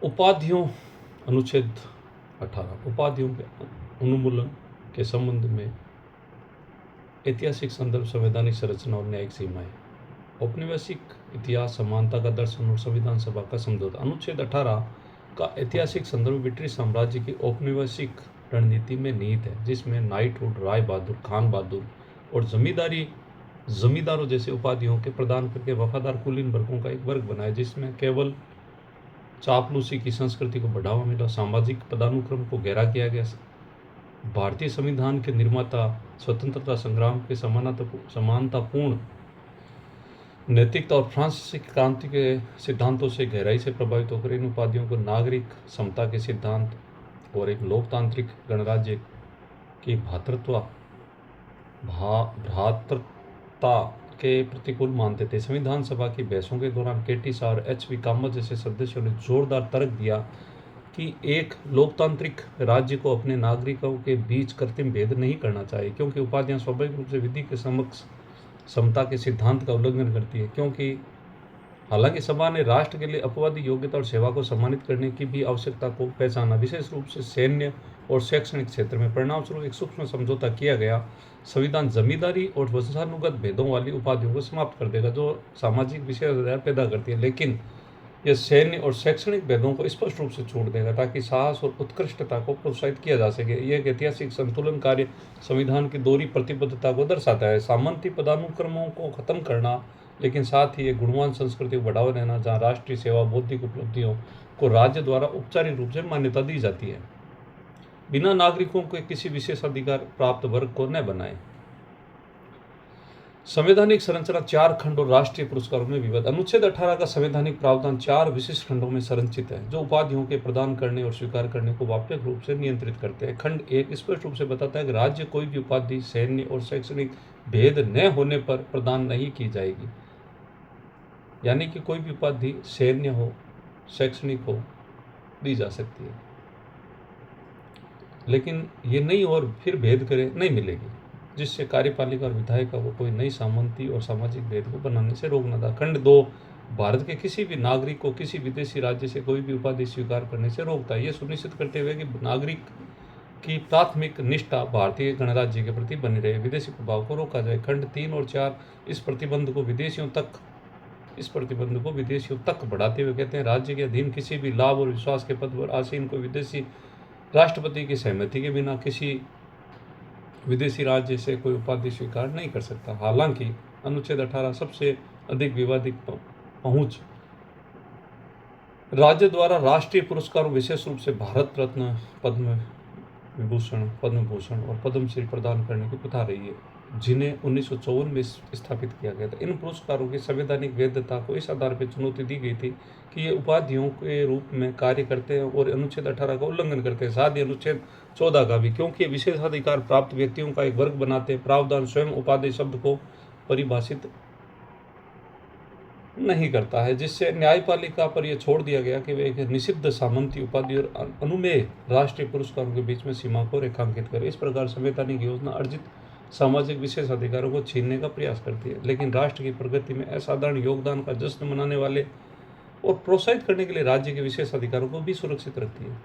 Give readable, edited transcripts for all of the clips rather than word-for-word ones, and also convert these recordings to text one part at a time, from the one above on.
उपाधियों अनुच्छेद 18 उपाधियों के उन्मूलन के संबंध में ऐतिहासिक संदर्भ, संवैधानिक संरचना और न्यायिक सीमाएं। औपनिवेशिक इतिहास, समानता का दर्शन और संविधान सभा का समझौता। अनुच्छेद 18 का ऐतिहासिक संदर्भ ब्रिटिश साम्राज्य की औपनिवेशिक रणनीति में निहित है, जिसमें नाइटहुड, राय बहादुर, खान बहादुर और जमींदारों जैसे उपाधियों के प्रदान करके वफादार कुलीन वर्गों का एक वर्ग बनाया, जिसमें केवल चापलूसी की संस्कृति को बढ़ावा मिला, सामाजिक पदानुक्रम को गहरा किया गया। भारतीय संविधान के निर्माता स्वतंत्रता संग्राम के समानतापूर्ण नैतिकता और फ्रांसीसी क्रांति के सिद्धांतों से गहराई से प्रभावित होकर इन उपाधियों को नागरिक समता के सिद्धांत और एक लोकतांत्रिक गणराज्य की भ्रातृता के प्रतिकूल मानते थे। संविधान सभा की बहसों के दौरान केटी शाह और एच.वी. कामत जैसे सदस्यों ने जोरदार तर्क दिया कि एक लोकतांत्रिक राज्य को अपने नागरिकों के बीच कृत्रिम भेद नहीं करना चाहिए, क्योंकि उपाधियां स्वाभाविक रूप से विधि के समक्ष समता के सिद्धांत का उल्लंघन करती है। क्योंकि हालांकि सभा ने राष्ट्र के लिए अपवादी योग्यता और सेवा को सम्मानित करने की भी आवश्यकता को पहचाना, विशेष रूप से सैन्य और शैक्षणिक क्षेत्र में। परिणामस्वरूप एक सूक्ष्म समझौता किया गया। संविधान जमींदारी और वंशानुगत भेदों वाली उपाधियों को समाप्त कर देगा, जो सामाजिक विशेषाधिकार पैदा करती है, लेकिन यह सैन्य और शैक्षणिक भेदों को स्पष्ट रूप से छोड़ देगा, ताकि साहस और उत्कृष्टता को प्रोत्साहित किया जा सके। यह एक ऐतिहासिक संतुलन कार्य संविधान की दोहरी प्रतिबद्धता को दर्शाता है: सामंती पदानुक्रमों को खत्म करना, लेकिन साथ ही एक गुणवान संस्कृति को बढ़ावा देना, जहाँ राष्ट्रीय सेवा, बौद्धिक उपलब्धियों को राज्य द्वारा औपचारिक रूप से मान्यता दी जाती है, बिना नागरिकों के किसी विशेषाधिकार प्राप्त वर्ग को न बनाए। संवैधानिक संरचना 4 खंड और राष्ट्रीय पुरस्कारों में विभक्त। अनुच्छेद 18 का संवैधानिक प्रावधान 4 विशिष्ट खंडों में संरचित है, जो उपाधियों के प्रदान करने और स्वीकार करने को व्यापक रूप से नियंत्रित करते हैं। खंड 1 स्पष्ट रूप से बताता है कि राज्य कोई भी उपाधि सैन्य और शैक्षणिक भेद न होने पर प्रदान नहीं की जाएगी। यानी कि कोई भी उपाधि सैन्य हो, शैक्षणिक हो, दी जा सकती है, लेकिन ये नहीं और फिर भेद करे नहीं मिलेगी, जिससे कार्यपालिका और विधायिका को कोई नई सामंती और सामाजिक भेद को बनाने से रोकना था। खंड 2 भारत के किसी भी नागरिक को किसी विदेशी राज्य से कोई भी उपाधि स्वीकार करने से रोकता है, यह सुनिश्चित करते हुए कि नागरिक की प्राथमिक निष्ठा भारतीय गणराज्य के प्रति बनी रहे, विदेशी प्रभाव को रोका जाए। खंड 3 और 4 इस प्रतिबंध को विदेशियों तक बढ़ाते हुए कहते हैं, राज्य के अधीन किसी भी लाभ और विश्वास के पद पर आसीन कोई विदेशी राष्ट्रपति की सहमति के बिना किसी विदेशी राज्य से कोई उपाधि स्वीकार नहीं कर सकता। हालांकि अनुच्छेद 18 सबसे अधिक विवादित पहुंच राज्य द्वारा राष्ट्रीय पुरस्कारों, विशेष रूप से भारत रत्न, पद्म भूषण और पद्मश्री प्रदान करने की प्रथा रही है, जिन्हें 1954 में स्थापित किया गया था। इन पुरस्कारों की संवैधानिक वैधता को इस आधार पर चुनौती दी गई थी कि ये उपाधियों के रूप में कार्य करते हैं और अनुच्छेद 18 का उल्लंघन करते हैं, साथ ही अनुच्छेद 14 का भी, क्योंकि ये विशेषाधिकार प्राप्त व्यक्तियों का एक वर्ग बनाते हैं। प्रावधान स्वयं उपाधि शब्द को परिभाषित नहीं करता है, जिससे न्यायपालिका पर यह छोड़ दिया गया कि वे एक निषिद्ध सामंती उपाधि और अनुमेय राष्ट्रीय पुरस्कारों के बीच में सीमा को रेखांकित करे। इस प्रकार संवैधानिक योजना अर्जित सामाजिक विशेष अधिकारों को छीनने का प्रयास करती है, लेकिन राष्ट्र की प्रगति में असाधारण योगदान का जश्न मनाने वाले और प्रोत्साहित करने के लिए राज्य के विशेष अधिकारों को भी सुरक्षित रखती है।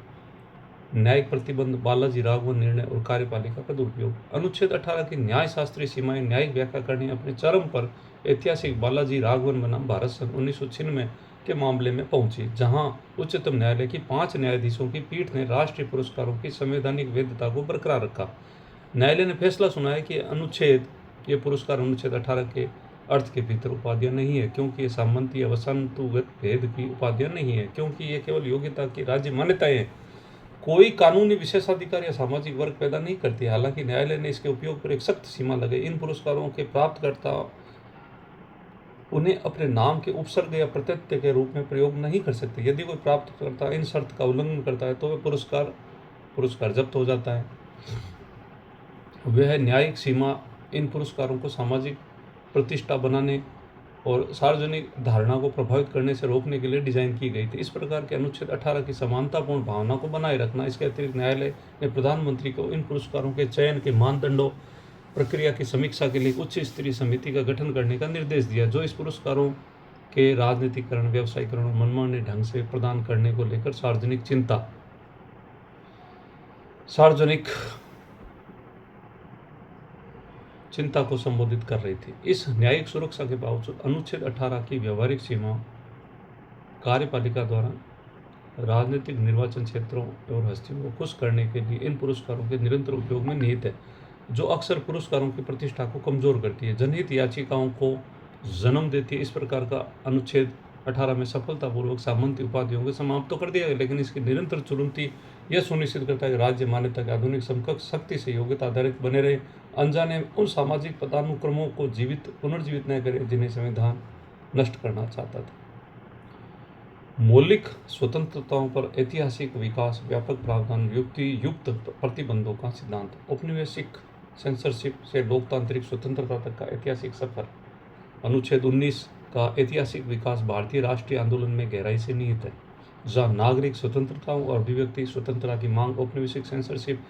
न्यायिक प्रतिबंध, बालाजी राघवन निर्णय और कार्यपालिका का दुरुपयोग। अनुच्छेद 18 की न्याय शास्त्रीय सीमाएं न्यायिक व्याख्या करने अपने चरम पर ऐतिहासिक बालाजी राघवन बनाम भारत सन 1996 के मामले में पहुंची, जहां उच्चतम न्यायालय की 5 न्यायाधीशों की पीठ ने राष्ट्रीय पुरस्कारों की संवैधानिक वैधता को बरकरार रखा। न्यायालय ने फैसला सुनाया कि ये पुरस्कार अनुच्छेद 18 के अर्थ के भीतर उपाधियां नहीं है, क्योंकि ये सामंती वसानुगत भेद की उपाधियां नहीं है, क्योंकि ये केवल योग्यता की राज्य मान्यताएं हैं, कोई कानूनी विशेषाधिकार या सामाजिक वर्ग पैदा नहीं करती। हालांकि न्यायालय ने इसके उपयोग पर एक सख्त सीमा लगाई। इन पुरस्कारों के प्राप्तकर्ता उन्हें अपने नाम के उपसर्ग या प्रत्यय के रूप में प्रयोग नहीं कर सकते। यदि कोई प्राप्तकर्ता इन शर्त का उल्लंघन करता है तो वह पुरस्कार जब्त हो जाता है। वह न्यायिक सीमा इन पुरस्कारों को सामाजिक प्रतिष्ठा बनाने और सार्वजनिक धारणा को प्रभावित करने से रोकने के लिए डिजाइन की गई थी। इस प्रकार के अनुच्छेद 18 की समानतापूर्ण भावना को बनाए रखना। इसके अतिरिक्त न्यायालय ने प्रधानमंत्री को इन पुरस्कारों के चयन के मानदंडों प्रक्रिया की समीक्षा के लिए उच्च स्तरीय समिति का गठन करने का निर्देश दिया, जो इस पुरस्कारों के राजनीतिकरण, व्यवसायीकरण और मनमाने ढंग से प्रदान करने को लेकर सार्वजनिक चिंता को संबोधित कर रही थी। इस न्यायिक सुरक्षा के बावजूद अनुच्छेद 18 की व्यवहारिक सीमा कार्यपालिका द्वारा राजनीतिक निर्वाचन क्षेत्रों और हस्तियों को खुश करने के लिए इन पुरस्कारों के निरंतर उपयोग में निहित है, जो अक्सर पुरस्कारों की प्रतिष्ठा को कमजोर करती है, जनहित याचिकाओं को जन्म देती है। इस प्रकार का अनुच्छेद 18 में सफलतापूर्वक सामंती उपाधियों को समाप्त तो कर दिया गया, लेकिन इसकी निरंतर चुनौती यह सुनिश्चित करता है कि राज्य मान्यता के आधुनिक समकक्ष शक्ति से योग्यता आधारित बने रहे, अनजाने उन सामाजिक पदानुक्रमों को पुनर्जीवित न करे जिन्हें संविधान नष्ट करना चाहता था। मौलिक स्वतंत्रताओं पर ऐतिहासिक विकास, व्यापक प्रावधान, युक्त प्रतिबंधों का सिद्धांत, औपनिवेशिक सेंसरशिप से लोकतांत्रिक स्वतंत्रता तक का ऐतिहासिक सफर। अनुच्छेद 19 का ऐतिहासिक विकास भारतीय राष्ट्रीय आंदोलन में गहराई से निहित है, जहाँ नागरिक स्वतंत्रताओं और अभिव्यक्ति स्वतंत्रता की मांग औपनिवेशिक सेंसरशिप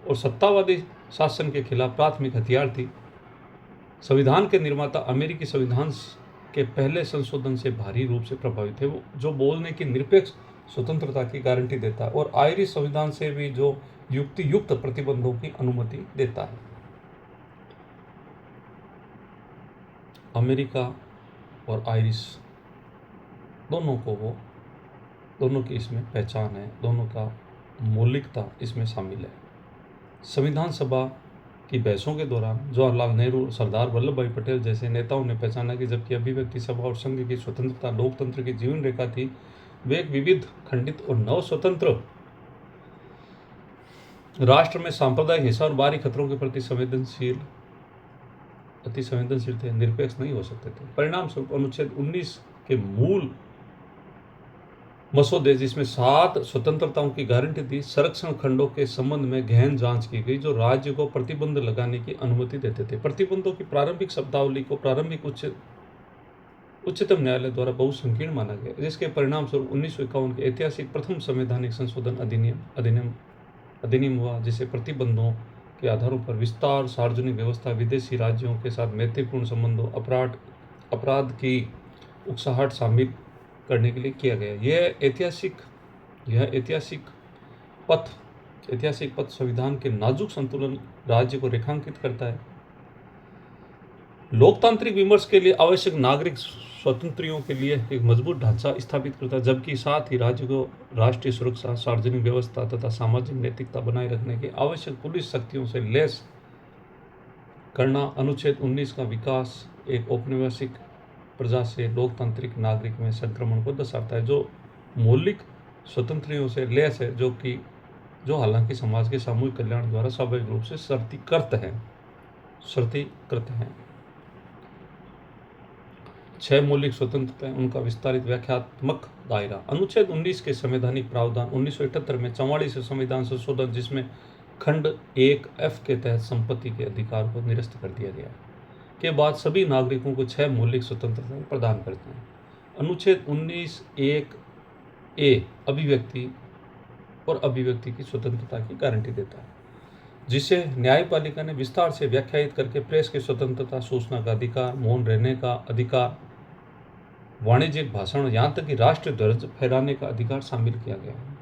और सत्तावादी शासन के खिलाफ प्राथमिक हथियार थी। संविधान के निर्माता अमेरिकी संविधान के पहले संशोधन से भारी रूप से प्रभावित है, जो बोलने की निरपेक्ष स्वतंत्रता की गारंटी देता है, और आयरिश संविधान से भी जो युक्त प्रतिबंधों की अनुमति देता है। अमेरिका और आयरिश दोनों की इसमें पहचान है, दोनों का मौलिकता इसमें शामिल है। संविधान सभा की बहसों के दौरान जवाहरलाल नेहरू, सरदार वल्लभ भाई पटेल जैसे नेताओं ने पहचाना कि जबकि अभिव्यक्ति, सभा और संघ की स्वतंत्रता लोकतंत्र की जीवन रेखा थी, वे एक विविध, खंडित और नव स्वतंत्र राष्ट्र में सांप्रदायिक हिंसा और बाहरी खतरों के प्रति अति संवेदनशील थे, निरपेक्ष नहीं हो सकते थे। परिणाम स्वरूप अनुच्छेद 19 के मूल मसौदे, जिसमें 7 स्वतंत्रताओं की गारंटी थी, संरक्षण खंडों के संबंध में गहन जांच की गई, जो राज्य को प्रतिबंध लगाने की अनुमति देते थे। प्रतिबंधों की प्रारंभिक शब्दावली को प्रारंभिक उच्चतम न्यायालय द्वारा बहुत संकीर्ण माना गया, जिसके परिणाम स्वरूप 1951 के ऐतिहासिक प्रथम संवैधानिक संशोधन अधिनियम हुआ, जिसे प्रतिबंधों के आधारों पर विस्तार, सार्वजनिक व्यवस्था, विदेशी राज्यों के साथ मैत्रीपूर्ण संबंधों, अपराध की उकसाहट शामिल करने के लिए किया गया। यह ऐतिहासिक पथ संविधान के नाजुक संतुलन राज्य को रेखांकित करता है, लोकतांत्रिक विमर्श के लिए आवश्यक नागरिक स्वतंत्रियों के लिए एक मजबूत ढांचा स्थापित करता है, जबकि साथ ही राज्य को राष्ट्रीय सुरक्षा, सार्वजनिक व्यवस्था तथा सामाजिक नैतिकता बनाए रखने की आवश्यक पुलिस शक्तियों से लैस करना। अनुच्छेद 19 का विकास एक औपनिवेशिक प्रजा से लोकतांत्रिक नागरिक में संक्रमण को दर्शाता है, जो मौलिक स्वतंत्रियों से लैस है, जो हालांकि समाज के सामूहिक कल्याण द्वारा स्वाभाविक रूप से शर्तीकृत हैं। 6 मौलिक स्वतंत्रता, उनका विस्तारित व्याख्यात्मक दायरा। अनुच्छेद 19 के संवैधानिक प्रावधान 1978 में 44 संविधान संशोधन, जिसमें खंड 1F के तहत संपत्ति के अधिकार को निरस्त कर दिया गया के बाद सभी नागरिकों को 6 मौलिक स्वतंत्रताएं प्रदान करते हैं। अनुच्छेद 19(1)A अभिव्यक्ति की स्वतंत्रता की गारंटी देता है, जिसे न्यायपालिका ने विस्तार से व्याख्यायित करके प्रेस की स्वतंत्रता, सूचना का अधिकार, मौन रहने का अधिकार, वाणिज्यिक भाषण, यहाँ तक कि राष्ट्रीय ध्वज फहराने का अधिकार शामिल किया गया है।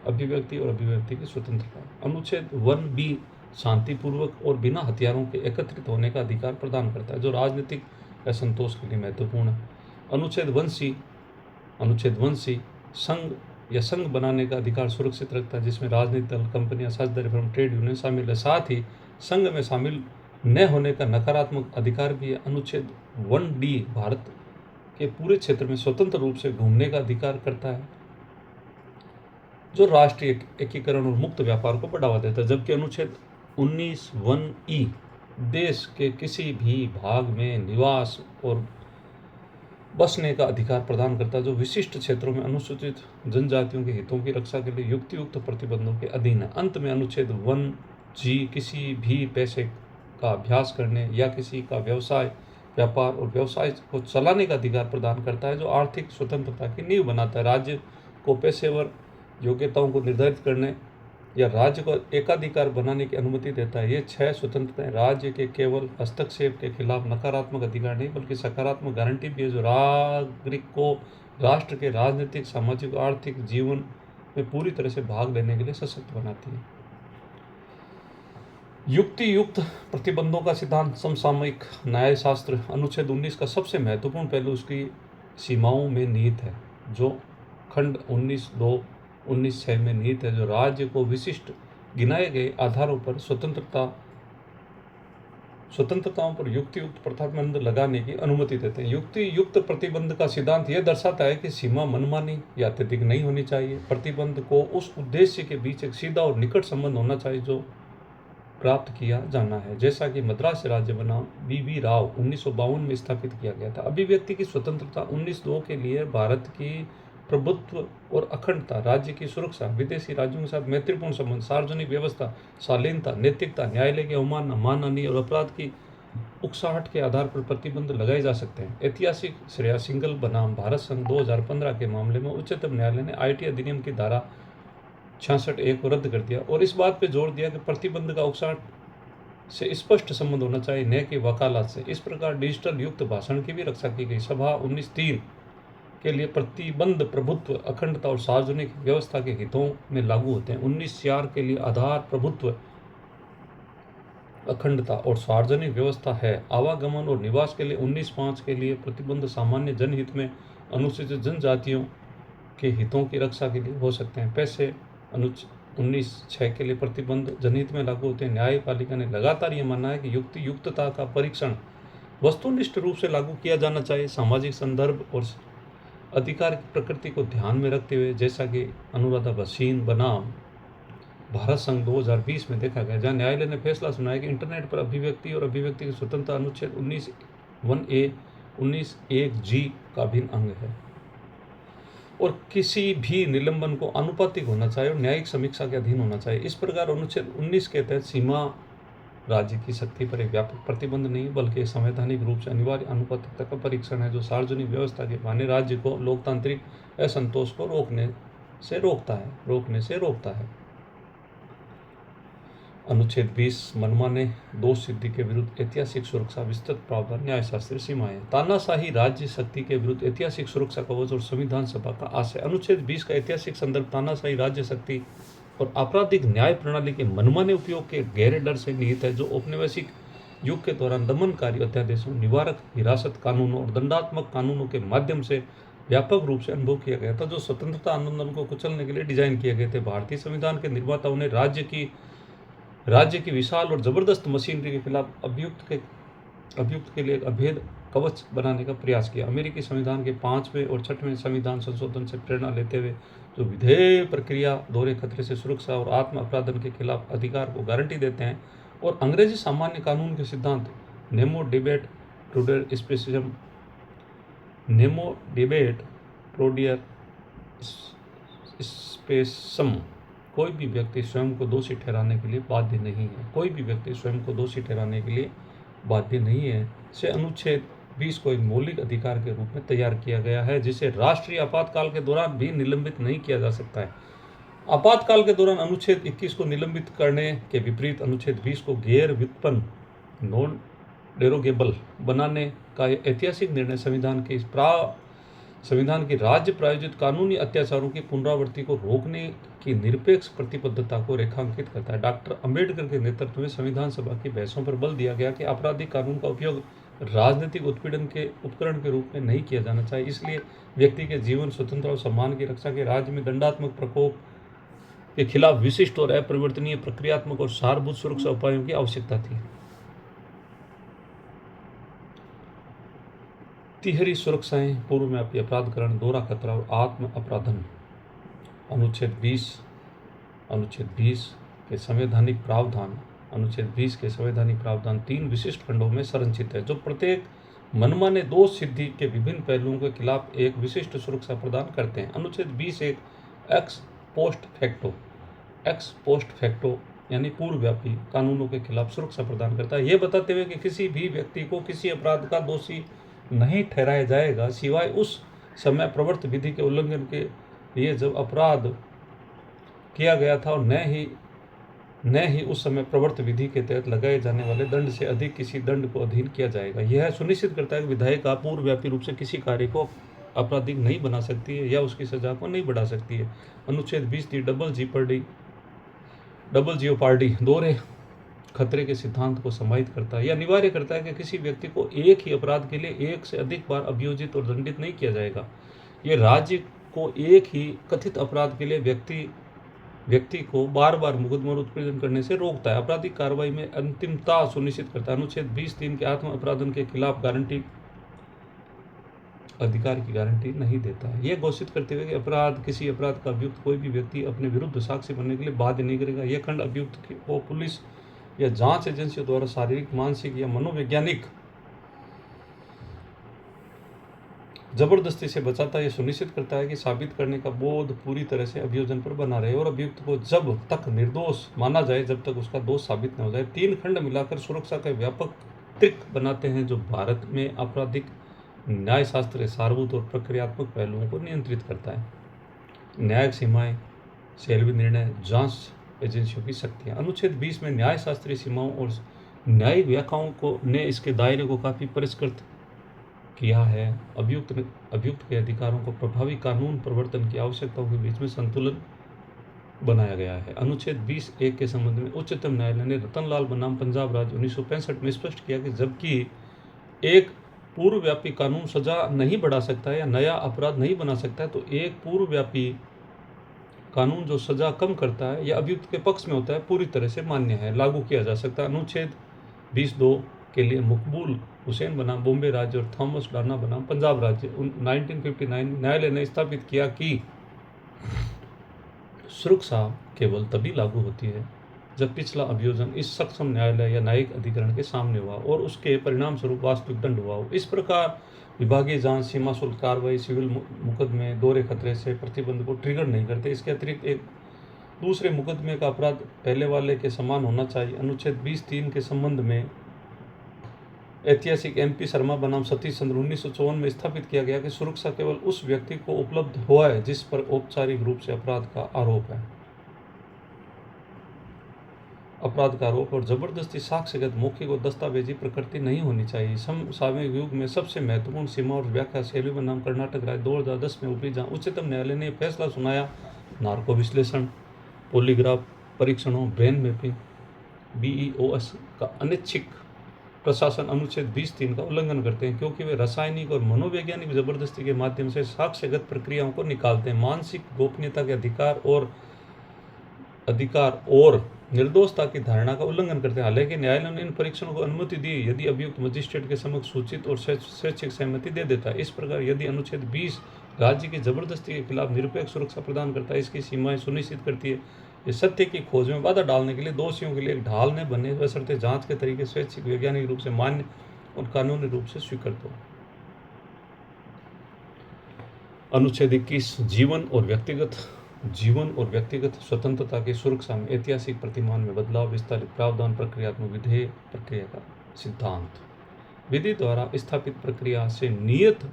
अभिव्यक्ति और अभिव्यक्ति की स्वतंत्रता। अनुच्छेद 1B शांतिपूर्वक और बिना हथियारों के एकत्रित होने का अधिकार प्रदान करता है, जो राजनीतिक असंतोष के लिए महत्वपूर्ण है। अनुच्छेद 1C संघ बनाने का अधिकार सुरक्षित रखता है, जिसमें राजनीतिक दल, कंपनियां, साझेदारी फर्म, ट्रेड यूनियन शामिल है। साथ ही संघ में शामिल न होने का नकारात्मक अधिकार भी है। अनुच्छेद 1D भारत के पूरे क्षेत्र में स्वतंत्र रूप से घूमने का अधिकार करता है, जो राष्ट्रीय एकीकरण और मुक्त व्यापार को बढ़ावा देता है, जबकि अनुच्छेद 19(1)E देश के किसी भी भाग में निवास और बसने का अधिकार प्रदान करता है, जो विशिष्ट क्षेत्रों में अनुसूचित जनजातियों के हितों की रक्षा के लिए युक्त प्रतिबंधों के अधीन है। अंत में अनुच्छेद 1G किसी भी पैसे का अभ्यास करने या किसी का व्यापार और व्यवसाय को चलाने का अधिकार प्रदान करता है, जो आर्थिक स्वतंत्रता की नींव बनाता है। राज्य को पेशेवर योग्यताओं को निर्धारित करने या राज्य को एकाधिकार बनाने की अनुमति देता है। ये 6 स्वतंत्रताएं राज्य के केवल हस्तक्षेप के खिलाफ नकारात्मक अधिकार नहीं बल्कि सकारात्मक गारंटी भी है, जो नागरिक को राष्ट्र के राजनीतिक, सामाजिक और आर्थिक जीवन में पूरी तरह से भाग लेने के लिए सशक्त बनाती है। युक्ति युक्त प्रतिबंधों का सिद्धांत समसामयिक न्यायशास्त्र अनुच्छेद 19 का सबसे महत्वपूर्ण पहलू उसकी सीमाओं में निहित है, जो खंड 19(2) 19(6) में निहित है, जो राज्य को विशिष्ट गिनाए गए आधारों पर स्वतंत्रताओं पर युक्ति युक्त प्रतिबंध लगाने की अनुमति देते हैं। युक्ति युक्त प्रतिबंध का सिद्धांत यह दर्शाता है कि सीमा मनमानी या अत्यधिक नहीं होनी चाहिए। प्रतिबंध को उस उद्देश्य के बीच एक सीधा और निकट संबंध होना चाहिए जो प्राप्त किया जाना है, जैसा कि मद्रास राज्य बनाम वी राव 1952 में स्थापित किया गया था। अभिव्यक्ति की स्वतंत्रता 19(2) के लिए भारत की प्रभुत्व और अखंडता, राज्य की सुरक्षा, विदेशी राज्यों के साथ मैत्रीपूर्ण संबंध, सार्वजनिक व्यवस्था, शालीनता, नैतिकता, न्यायालय की अवमानना, मानहानि और अपराध की उकसाहट के आधार पर प्रतिबंध लगाए जा सकते हैं। ऐतिहासिक श्रेया सिंघल बनाम भारत संघ 2015 के मामले में उच्चतम न्यायालय ने आईटी अधिनियम की धारा 66(1) को रद्द कर दिया और इस बात पर जोर दिया कि प्रतिबंध का उकसाहट से स्पष्ट संबंध होना चाहिए, न कि वकालत से। इस प्रकार डिजिटल युक्त भाषण की भी रक्षा की गई। सभा 19(3) के लिए प्रतिबंध प्रभुत्व, अखंडता और सार्वजनिक व्यवस्था के हितों में लागू होते हैं। 19(4) के लिए आधार प्रभुत्व, अखंडता और सार्वजनिक व्यवस्था है। आवागमन और निवास के लिए 19(5) के लिए प्रतिबंध सामान्य जनहित में अनुसूचित जनजातियों के हितों की रक्षा के लिए हो सकते हैं। पैसे 19(6) के लिए प्रतिबंध जनहित में लागू होते हैं। न्यायपालिका ने लगातार ये माना है कि युक्ति युक्तता का परीक्षण वस्तुनिष्ठ रूप से लागू किया जाना चाहिए, सामाजिक संदर्भ और अधिकार की प्रकृति को ध्यान में रखते हुए, जैसा कि अनुराधा भसीन बनाम भारत संघ 2020 में देखा गया, जहां न्यायालय ने फैसला सुनाया कि इंटरनेट पर अभिव्यक्ति और अभिव्यक्ति की स्वतंत्रता अनुच्छेद 19(1)(a), 19(1)(g) का अभिन्न अंग है और किसी भी निलंबन को आनुपातिक होना चाहिए और न्यायिक समीक्षा के अधीन होना चाहिए। इस प्रकार अनुच्छेद 19 के तहत सीमा राज्य की शक्ति पर एक व्यापक प्रतिबंध नहीं बल्कि संवैधानिक रूप से अनिवार्य आनुपातिकता का परीक्षण है, जो सार्वजनिक व्यवस्था के बहाने राज्य को लोकतांत्रिक असंतोष को रोकने से रोकता है। अनुच्छेद 20 मनमाने दोष सिद्धि के विरुद्ध ऐतिहासिक सुरक्षा, विस्तृत प्रावधान, न्यायशास्त्रीय सीमाएं। तानाशाही राज्य शक्ति के विरुद्ध ऐतिहासिक सुरक्षा कवच और संविधान सभा का आशय। अनुच्छेद 20 का ऐतिहासिक संदर्भ तानाशाही राज्य शक्ति और आपराधिक न्याय प्रणाली के मनमाने उपयोग के गहरे डर से निहित है, जो औपनिवेशिक युग के दौरान दमनकारी अध्यादेशों, निवारक हिरासत कानूनों और दंडात्मक कानूनों के माध्यम से व्यापक रूप से अनुभव किया गया था, जो स्वतंत्रता आंदोलन को कुचलने के लिए डिजाइन किए गए थे। भारतीय संविधान के निर्माताओं ने राज्य की विशाल और जबरदस्त मशीनरी के खिलाफ अभियुक्त के लिए एक अभेद कवच बनाने का प्रयास किया। अमेरिकी संविधान के 5वें और 6वें संविधान संशोधन से प्रेरणा लेते हुए, जो विधेय प्रक्रिया, दोहरे खतरे से सुरक्षा और आत्म अपराधन के खिलाफ अधिकार को गारंटी देते हैं, और अंग्रेजी सामान्य कानून के सिद्धांत नेमो डिबेट प्रोडियर स्पेसम, कोई भी व्यक्ति स्वयं को दोषी ठहराने के लिए बाध्य नहीं है, से अनुच्छेद 20 को एक मौलिक अधिकार के रूप में तैयार किया गया है, जिसे राष्ट्रीय आपातकाल के दौरान भी निलंबित नहीं किया जा सकता है। आपातकाल के दौरान अनुच्छेद 21 को निलंबित करने के विपरीत अनुच्छेद 20 को गैर व्युत्पन्न नॉन डेरोगेबल बनाने का ऐतिहासिक निर्णय संविधान की राज्य प्रायोजित कानूनी अत्याचारों की पुनरावृत्ति को रोकने की निरपेक्ष प्रतिबद्धता को रेखांकित करता है। डॉक्टर अंबेडकर के नेतृत्व में संविधान सभा की बहसों पर बल दिया गया कि आपराधिक कानून का उपयोग राजनीतिक उत्पीड़न के उपकरण के रूप में नहीं किया जाना चाहिए। इसलिए व्यक्ति के जीवन, स्वतंत्रता और सम्मान की रक्षा के राज्य में दंडात्मक प्रकोप के खिलाफ विशिष्ट और अपरिवर्तनीय प्रक्रियात्मक और सारभूत सुरक्षा उपायों की आवश्यकता थी। तिहरी सुरक्षाएं, पूर्वव्यापी अपराधकरण, दोहरा खतरा और आत्म अपराधन। अनुच्छेद 20 के संवैधानिक प्रावधान 3 विशिष्ट खंडों में संरचित है, जो प्रत्येक मनमाने दोष सिद्धि के विभिन्न पहलुओं के खिलाफ एक विशिष्ट सुरक्षा प्रदान करते हैं। अनुच्छेद 20 एक एक्स पोस्ट फैक्टो यानी पूर्वव्यापी कानूनों के खिलाफ सुरक्षा प्रदान करता है, यह बताते हुए कि किसी भी व्यक्ति को किसी अपराध का दोषी नहीं ठहराया जाएगा सिवाय उस समय प्रवर्त विधि के उल्लंघन के लिए जब अपराध किया गया था और न ही उस समय प्रवर्त विधि के तहत लगाए जाने वाले दंड से अधिक किसी दंड को अधीन किया जाएगा। यह सुनिश्चित करता है कि विधायिका पूर्वव्यापी रूप से किसी कार्य को आपराधिक नहीं बना सकती है या उसकी सजा को नहीं बढ़ा सकती है। अनुच्छेद 20 डबल जियोपार्डी दोहरे खतरे के सिद्धांत को समाहित करता है। यह अनिवार्य करता है कि किसी व्यक्ति को एक ही अपराध के लिए एक से अधिक बार अभियोजित और दंडित नहीं किया जाएगा। यह राज्य को एक ही कथित अपराध के लिए व्यक्ति को बार बार मुकदमा उत्पीड़न करने से रोकता है। आपराधिक कार्रवाई में अंतिमता सुनिश्चित करता है। अनुच्छेद 20(3) के आत्म अपराधन के खिलाफ अधिकार की गारंटी नहीं देता है। यह घोषित करते हुए कि किसी अपराध का अभियुक्त कोई भी व्यक्ति अपने विरुद्ध साक्षी बनने के लिए बाध्य नहीं करेगा। यह खंड अभियुक्त को पुलिस या जांच एजेंसियों द्वारा शारीरिक, मानसिक या मनोवैज्ञानिक जबरदस्ती से बचाता है। यह सुनिश्चित करता है कि साबित करने का बोध पूरी तरह से अभियोजन पर बना रहे और अभियुक्त को जब तक निर्दोष माना जाए जब तक उसका दोष साबित न हो जाए। 3 खंड मिलाकर सुरक्षा का व्यापक त्रिक बनाते हैं जो भारत में आपराधिक न्यायशास्त्र सारभूत और प्रक्रियात्मक पहलुओं को नियंत्रित करता है। न्यायिक सीमाएं, सेलवी निर्णय, जांच एजेंसियों की शक्तियां। अनुच्छेद 20 में न्यायशास्त्रीय सीमाओं और न्यायिक व्याख्याओं को ने इसके दायरे को काफी परिष्कृत किया है। अभियुक्त के अधिकारों को प्रभावी कानून प्रवर्तन की आवश्यकताओं के बीच में संतुलन बनाया गया है। अनुच्छेद 20(1) के संबंध में उच्चतम न्यायालय ने रतनलाल बनाम पंजाब राज्य 1965 में स्पष्ट किया कि जबकि एक पूर्वव्यापी कानून सजा नहीं बढ़ा सकता है या नया अपराध नहीं बना सकता है, तो एक पूर्वव्यापी कानून जो सजा कम करता है या अभियुक्त के पक्ष में होता है पूरी तरह से मान्य है, लागू किया जा सकता है। अनुच्छेद 20(2) के लिए मकबूल हुसैन बनाम बॉम्बे राज्य और थॉमस डाना बनाम पंजाब राज्य 1959 न्यायालय ने स्थापित किया कि सुरक्षा केवल तभी लागू होती है जब पिछला अभियोजन इस सक्षम न्यायालय या न्यायिक अधिकरण के सामने हुआ और उसके परिणाम स्वरूप वास्तविक दंड हुआ हो। इस प्रकार विभागीय जांच, सीमा शुल्क कार्रवाई, सिविल मुकदमे दोहरे खतरे से प्रतिबंध को ट्रिगर नहीं करते। इसके अतिरिक्त एक दूसरे मुकदमे का अपराध पहले वाले के समान होना चाहिए। अनुच्छेद 20(3) के संबंध में ऐतिहासिक MP शर्मा बनाम सतीश चंद्र 1954 में स्थापित किया गया कि सुरक्षा केवल उस व्यक्ति को उपलब्ध हुआ है जिस पर औपचारिक रूप से अपराध का आरोप और जबरदस्ती साक्ष्यगत मौखिक और दस्तावेजी प्रकृति नहीं होनी चाहिए। समसामयिक युग में सबसे महत्वपूर्ण सीमा और व्याख्या सेलवी बनाम कर्नाटक राज्य 2010 में उभरी, जहां उच्चतम न्यायालय ने फैसला सुनाया नार्को विश्लेषण, पॉलीग्राफ परीक्षणों, ब्रेन मैपिंग, BEOS का अनैच्छिक प्रशासन अनुच्छेद 20(3) का उल्लंघन करते हैं क्योंकि वे रासायनिक और मनोवैज्ञानिक जबरदस्ती के माध्यम से साक्ष्यगत प्रक्रियाओं को निकालते हैं। मानसिक गोपनीयता के अधिकार और निर्दोषता की धारणा का उल्लंघन करते हैं। हालांकि न्यायालय ने इन परीक्षणों को अनुमति दी यदि अभियुक्त मजिस्ट्रेट के समक्ष सूचित और स्वैच्छिक सहमति दे देता है। इस प्रकार यदि अनुच्छेद 20 राज्य की जबरदस्ती के खिलाफ निरपेक्ष सुरक्षा प्रदान करता है, इसकी सीमाएं सुनिश्चित करती है। ये सत्य की खोज में बाधा डालने के लिए दोषियों के लिए एक ढाल न बने, बशर्ते जांच के तरीके स्वैच्छिक, वैज्ञानिक रूप से मान्य और कानूनी रूप से स्वीकृत हो। अनुच्छेद 21 जीवन और व्यक्तिगत स्वतंत्रता की सुरक्षा में ऐतिहासिक प्रतिमान में बदलाव, विस्तारित प्रावधान, प्रक्रियात्मक विधेय, प्रक्रिया का सिद्धांत। विधि द्वारा स्थापित प्रक्रिया से नियत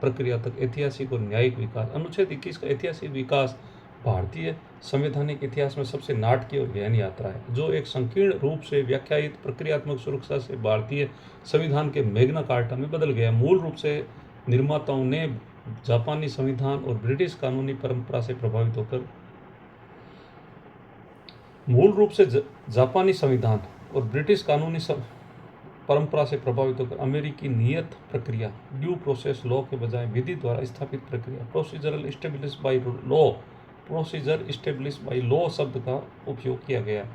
प्रक्रिया तक ऐतिहासिक और न्यायिक विकास। अनुच्छेद 21 का ऐतिहासिक विकास भारतीय संवैधानिक इतिहास में सबसे नाटकीय और गहन यात्रा है, जो एक संकीर्ण रूप से व्याख्यायित प्रक्रियात्मक सुरक्षा से भारतीय संविधान के मैग्ना कार्टा में बदल गया। मूल रूप से निर्माताओं ने जापानी संविधान और ब्रिटिश कानूनी परंपरा से प्रभावित होकर अमेरिकी नियत प्रक्रिया ड्यू प्रोसेस लॉ के बजाय विधि द्वारा स्थापित प्रक्रिया प्रोसीजर इस्टेब्लिश बाय लॉ शब्द का उपयोग किया गया,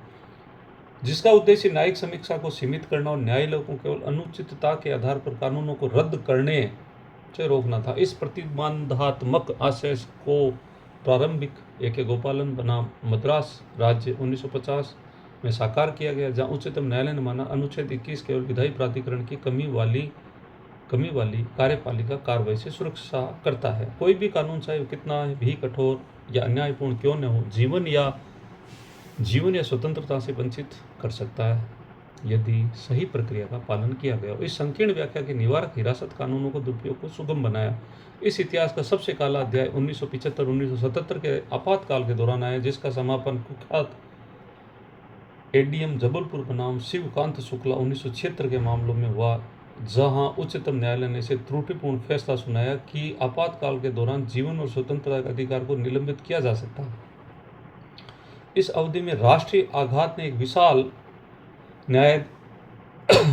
जिसका उद्देश्य न्यायिक समीक्षा को सीमित करना और न्यायालयों को केवल अनुचितता के आधार पर कानूनों को रद्द करने से रोकना था। इस प्रतिबंधात्मक आशय को प्रारंभिक A.K. गोपालन बनाम मद्रास राज्य 1950 में साकार किया गया, जहां उच्चतम न्यायालय ने माना अनुच्छेद 21 केवल विधायी प्राधिकरण की कमी वाली कार्यपालिका कार्रवाई से सुरक्षा करता है। कोई भी कानून चाहे कितना भी कठोर या अन्यायपूर्ण क्यों न हो, जीवन या स्वतंत्रता से वंचित कर सकता है। यदि सही प्रक्रिया का पालन किया गया। इस संकीर्ण व्याख्या के निवारक हिरासत कानूनों को दुरुपयोग को सुगम बनाया। इस इतिहास का सबसे काला अध्याय 1975-1977 के आपातकाल के दौरान आया, जिसका समापन कुख्यात एडीएम जबलपुर बनाम शिवकांत शुक्ला 1976 के मामलों में हुआ, जहां उच्चतम न्यायालय ने इसे त्रुटिपूर्ण फैसला सुनाया कि आपातकाल के दौरान जीवन और स्वतंत्रता के अधिकार को निलंबित किया जा सकता है। इस अवधि में राष्ट्रीय आघात ने एक विशाल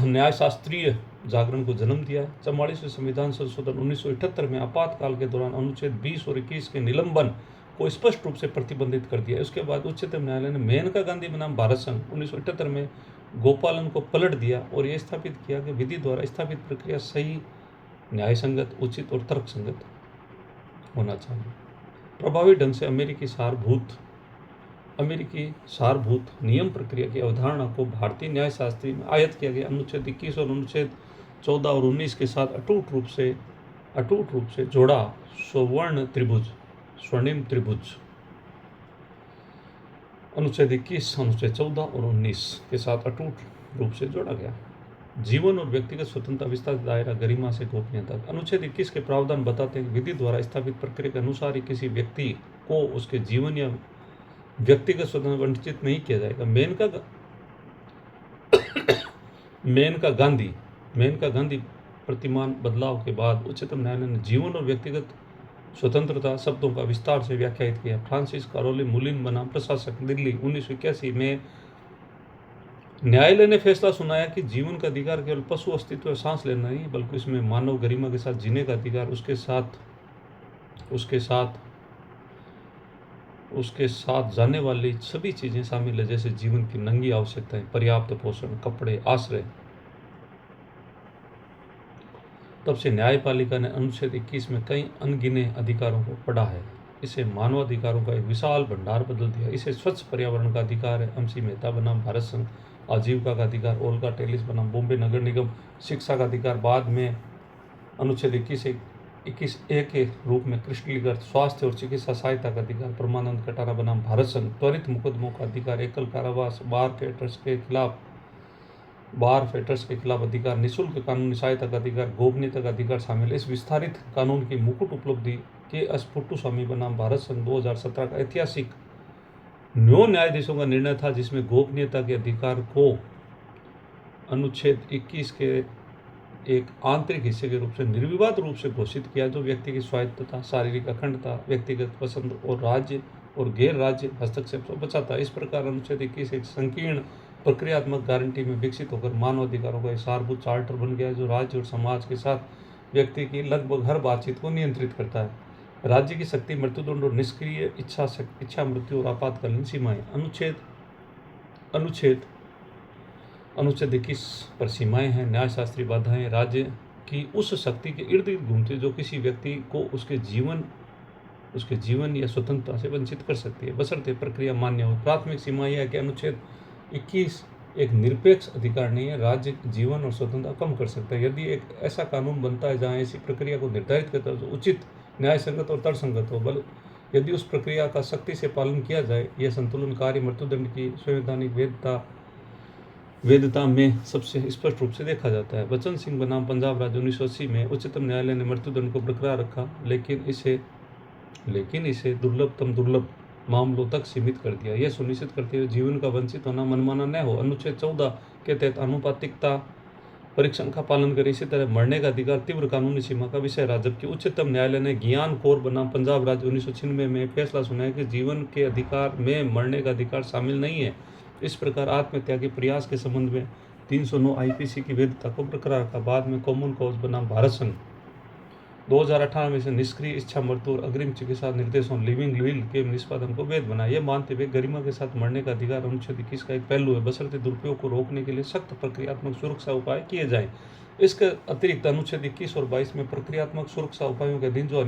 न्यायशास्त्रीय जागरण को जन्म दिया। 44वें संविधान संशोधन 1978 में आपातकाल के दौरान अनुच्छेद 20 और 21 के निलंबन को स्पष्ट रूप से प्रतिबंधित कर दिया। उसके बाद उच्चतम न्यायालय ने मेनका गांधी बनाम भारत संघ 1978 में गोपालन को पलट दिया और यह स्थापित किया कि विधि द्वारा स्थापित प्रक्रिया सही, न्यायसंगत, उचित और तर्कसंगत होना चाहिए। प्रभावी ढंग से अमेरिकी सारभूत नियम प्रक्रिया की अवधारणा को भारतीय न्यायशास्त्र में आयत किया गया। अनुच्छेद 21 और अनुच्छेद 14 और 19 के साथ अटूट रूप से जोड़ा स्वर्णिम त्रिभुज अनुच्छेद 21, अनुच्छेद 14 और 19 के साथ अटूट रूप से जोड़ा गया। जीवन और व्यक्तिगत स्वतंत्रता, विस्तारित दायरा, गरिमा से गोपनीयता। अनुच्छेद 21 के प्रावधान बताते हैं कि विधि द्वारा स्थापित प्रक्रिया के अनुसार ही किसी व्यक्ति को उसके जीवन या व्यक्तिगत स्वतंत्रता वंचित नहीं किया जाएगा। मेनका गांधी प्रतिमान बदलाव के बाद उच्चतम न्यायालय ने जीवन और व्यक्तिगत स्वतंत्रता शब्दों का विस्तार से व्याख्यायित किया। फ्रांसिस कारोली मुलिन बनाम प्रशासक, दिल्ली 1981 में न्यायालय ने फैसला सुनाया कि जीवन का अधिकार केवल पशु अस्तित्व और सांस लेना नहीं, बल्कि उसमें मानव गरिमा के साथ जीने का अधिकार, उसके साथ जाने वाली सभी चीजें शामिल है, जैसे जीवन की नंगी आवश्यकताएं, पर्याप्त पोषण, कपड़े, आश्रय। तब से न्यायपालिका ने अनुच्छेद 21 में कई अनगिने अधिकारों को पढ़ा है। इसे मानवाधिकारों का एक विशाल भंडार बदल दिया। इसे स्वच्छ पर्यावरण का अधिकार है, एमसी मेहता बनाम भारत संघ, आजीविका का अधिकार, ओल्गा टेलिस बनाम बॉम्बे नगर निगम, शिक्षा का अधिकार, बाद में अनुच्छेद 21A के रूप में क्रिस्टलीकृत स्वास्थ्य और चिकित्सा सहायता का अधिकार, परमानंद कटारा बनाम भारत संघ, त्वरित मुकदमों का अधिकार, एकल कारावास, बार फेटर्स के खिलाफ अधिकार, निःशुल्क कानूनी सहायता का अधिकार, गोपनीयता का अधिकार शामिल है। इस विस्तारित कानून की मुकुट उपलब्धि के अस्पुट्टू स्वामी बनाम भारत संघ 2017 का ऐतिहासिक 9 न्यायाधीशों का निर्णय था, जिसमें गोपनीयता के अधिकार को अनुच्छेद 21 के एक आंतरिक हिस्से के रूप से निर्विवाद रूप से घोषित किया, जो व्यक्ति की स्वायत्तता, शारीरिक अखंडता, व्यक्तिगत पसंद और राज्य और गैर राज्य हस्तक्षेप से बचाता है। इस प्रकार अनुच्छेद 21 एक संकीर्ण प्रक्रियात्मक गारंटी में विकसित होकर मानवाधिकारों का एक सारभूत चार्टर बन गया है, जो राज्य और समाज के साथ व्यक्ति की लगभग हर बातचीत को नियंत्रित करता है। राज्य की शक्ति, मृत्युदंड और निष्क्रिय इच्छा मृत्यु और आपातकालीन सीमाएं। अनुच्छेद 21 पर सीमाएं हैं, न्यायशास्त्रीय बाधाएं राज्य की उस शक्ति के इर्द गिर्द घूमती है जो किसी व्यक्ति को उसके जीवन या स्वतंत्रता से वंचित कर सकती है, बशर्ते प्रक्रिया मान्य हो। प्राथमिक सीमा यह है कि अनुच्छेद 21 एक निरपेक्ष अधिकार नहीं है, राज्य जीवन और स्वतंत्रता कम कर सकता है। यदि एक ऐसा कानून बनता है जहां ऐसी प्रक्रिया को निर्धारित करता है जो उचित, न्यायसंगत और तर्कसंगत हो, यदि उस प्रक्रिया का सख्ती से पालन किया जाए, यह संतुलन कार्य मृत्युदंड की संवैधानिक वैधता में सबसे स्पष्ट रूप से देखा जाता है। बचन सिंह बनाम पंजाब राज्य 1980 में उच्चतम न्यायालय ने मृत्युदंड को बरकरार रखा, लेकिन इसे दुर्लभ मामलों तक सीमित कर दिया, यह सुनिश्चित करते हुए जीवन का वंचित होना मनमाना न हो। अनुच्छेद 14 के तहत अनुपातिकता परीक्षण का पालन करें। इसी तरह मरने का अधिकार तीव्र कानूनी सीमा का विषय रहा, जबकि उच्चतम न्यायालय ने ज्ञान कौर बनाम पंजाब राज्य 1996 में फैसला सुनाया कि जीवन के अधिकार में मरने का अधिकार शामिल नहीं है। इस प्रकार आत्महत्या के प्रयास के संबंध में 309 आईपीसी की वैधता को बरकरार रखा। बाद में कॉमन कॉज बनाम भारत संघ 2018 में से निष्क्रिय इच्छा मृत्यु और अग्रिम चिकित्सा निर्देशों लिविंग विल के निष्पादन को वैध बनाया। यह मानते हुए गरिमा के साथ मरने का अधिकार अनुच्छेद 21 का एक पहलू है, बशर्ते दुरुपयोग को रोकने के लिए सख्त प्रक्रियात्मक सुरक्षा उपाय किए जाएं। इसके अतिरिक्त अनुच्छेद 21 और 22 में प्रक्रियात्मक सुरक्षा उपायों के अधीन जो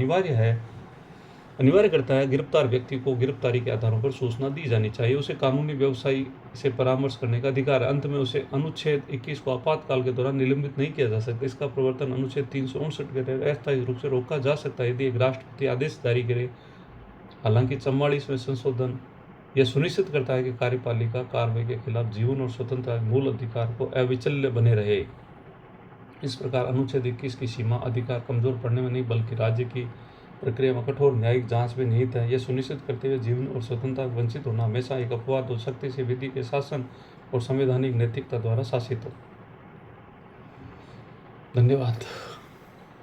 अनिवार्य करता है, गिरफ्तार व्यक्ति को गिरफ्तारी के आधारों पर सूचना दी जानी चाहिए, उसे कानूनी व्यवसायी से परामर्श करने का अधिकार है। अंत में उसे अनुच्छेद 21 को आपातकाल के दौरान निलंबित नहीं किया जा सकता। इसका प्रवर्तन अनुच्छेद 359 के तहत अस्थायी रूप से रोका जा सकता है यदि एक राष्ट्रपति आदेश जारी करे। हालांकि 44वें संशोधन यह सुनिश्चित करता है कि कार्यपालिका कार्रवाई के खिलाफ जीवन और स्वतंत्रता के मूल अधिकार को अविचल्य बने रहे। इस प्रकार अनुच्छेद 21 की सीमा अधिकार कमजोर पड़ने में नहीं बल्कि राज्य की प्रक्रिया में कठोर न्यायिक जांच में निहित है। यह सुनिश्चित करते हुए जीवन और स्वतंत्रता से वंचित होना हमेशा एक अपवाद और शक्ति से विधि के शासन और संवैधानिक नैतिकता द्वारा शासित हो। धन्यवाद।